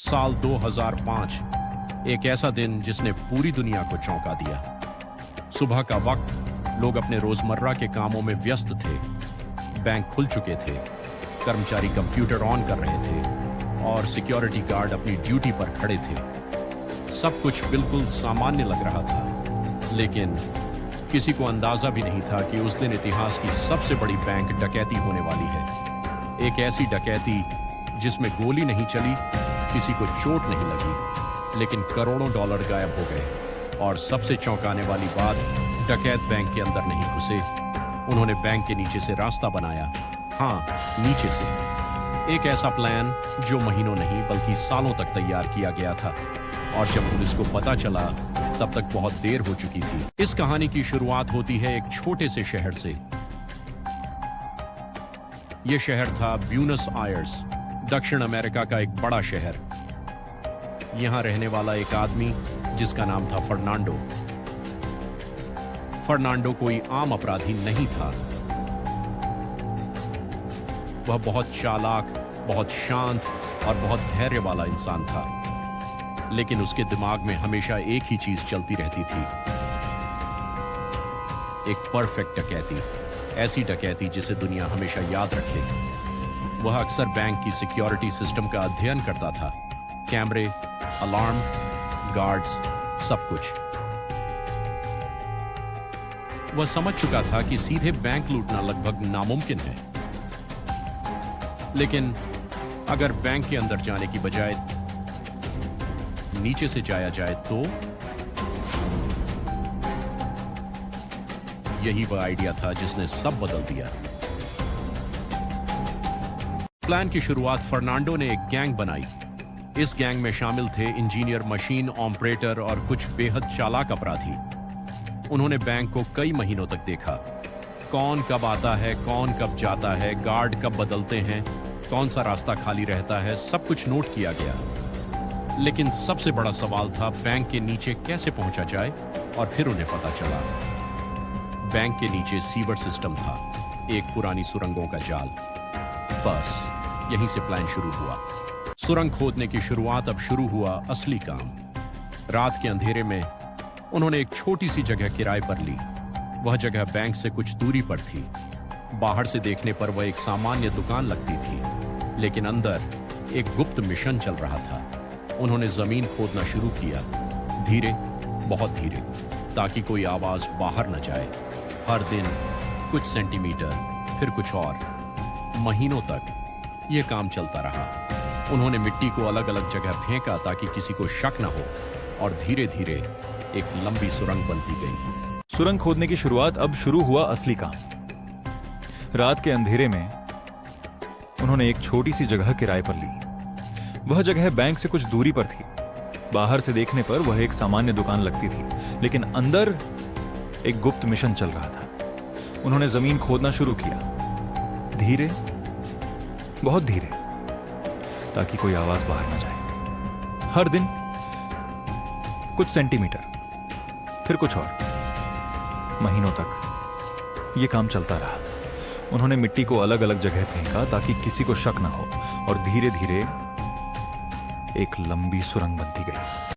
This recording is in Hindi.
साल 2005, एक ऐसा दिन जिसने पूरी दुनिया को चौंका दिया। सुबह का वक्त, लोग अपने रोजमर्रा के कामों में व्यस्त थे। बैंक खुल चुके थे, कर्मचारी कंप्यूटर ऑन कर रहे थे और सिक्योरिटी गार्ड अपनी ड्यूटी पर खड़े थे। सब कुछ बिल्कुल सामान्य लग रहा था, लेकिन किसी को अंदाजा भी नहीं था कि उस दिन इतिहास की सबसे बड़ी बैंक डकैती होने वाली है। एक ऐसी डकैती जिसमें गोली नहीं चली, किसी को चोट नहीं लगी, लेकिन करोड़ों डॉलर गायब हो गए। और सबसे चौंकाने वाली बात, डकैत बैंक के अंदर नहीं घुसे। उन्होंने बैंक के नीचे से रास्ता बनाया। हाँ, नीचे से। एक ऐसा प्लान जो महीनों नहीं बल्कि सालों तक तैयार किया गया था, और जब पुलिस को पता चला तब तक बहुत देर हो चुकी थी। इस कहानी की शुरुआत होती है एक छोटे से शहर से। यह शहर था ब्यूनस आयर्स, दक्षिण अमेरिका का एक बड़ा शहर। यहां रहने वाला एक आदमी जिसका नाम था फर्नांडो। फर्नांडो कोई आम अपराधी नहीं था। वह बहुत चालाक, बहुत शांत और बहुत धैर्य वाला इंसान था। लेकिन उसके दिमाग में हमेशा एक ही चीज चलती रहती थी, एक परफेक्ट डकैती, ऐसी डकैती जिसे दुनिया हमेशा याद रखे। वह अक्सर बैंक की सिक्योरिटी सिस्टम का अध्ययन करता था, कैमरे, अलार्म, गार्ड्स, सब कुछ। वह समझ चुका था कि सीधे बैंक लूटना लगभग नामुमकिन है, लेकिन अगर बैंक के अंदर जाने की बजाय नीचे से जाया जाए तो यही वह आइडिया था जिसने सब बदल दिया। प्लान की शुरुआत फर्नांडो ने एक गैंग बनाई। इस गैंग में शामिल थे इंजीनियर, मशीन ऑपरेटर और कुछ बेहद चालाक अपराधी। उन्होंने बैंक को कई महीनों तक देखा। कौन कब आता है, कौन कब जाता है, गार्ड कब बदलते हैं, कौन सा रास्ता खाली रहता है, सब कुछ नोट किया गया। लेकिन सबसे बड़ा सवाल था बैंक के नीचे कैसे पहुंचा जाए। और फिर उन्हें पता चला, बैंक के नीचे सीवर सिस्टम था, एक पुरानी सुरंगों का जाल। बस यहीं से प्लान शुरू हुआ। सुरंग खोदने की शुरुआत। अब शुरू हुआ असली काम। रात के अंधेरे में उन्होंने एक छोटी सी जगह किराए पर ली। वह जगह बैंक से कुछ दूरी पर थी। बाहर से देखने पर वह एक सामान्य दुकान लगती थी, लेकिन अंदर एक गुप्त मिशन चल रहा था। उन्होंने जमीन खोदना शुरू किया, धीरे, बहुत धीरे, ताकि कोई आवाज बाहर न जाए। हर दिन कुछ सेंटीमीटर, फिर कुछ और। महीनों तक यह काम चलता रहा। उन्होंने मिट्टी को अलग अलग जगह फेंका ताकि किसी को शक न हो, और धीरे धीरे एक लंबी सुरंग बनती गई। सुरंग खोदने की शुरुआत। अब शुरू हुआ असली काम। रात के अंधेरे में उन्होंने एक छोटी सी जगह किराए पर ली। वह जगह बैंक से कुछ दूरी पर थी। बाहर से देखने पर वह एक सामान्य दुकान लगती थी, लेकिन अंदर एक गुप्त मिशन चल रहा था। उन्होंने जमीन खोदना शुरू किया, धीरे, बहुत धीरे, ताकि कोई आवाज बाहर न जाए। हर दिन कुछ सेंटीमीटर, फिर कुछ और। महीनों तक यह काम चलता रहा। उन्होंने मिट्टी को अलग अलग जगह फेंका ताकि किसी को शक न हो, और धीरे धीरे एक लंबी सुरंग बनती गई।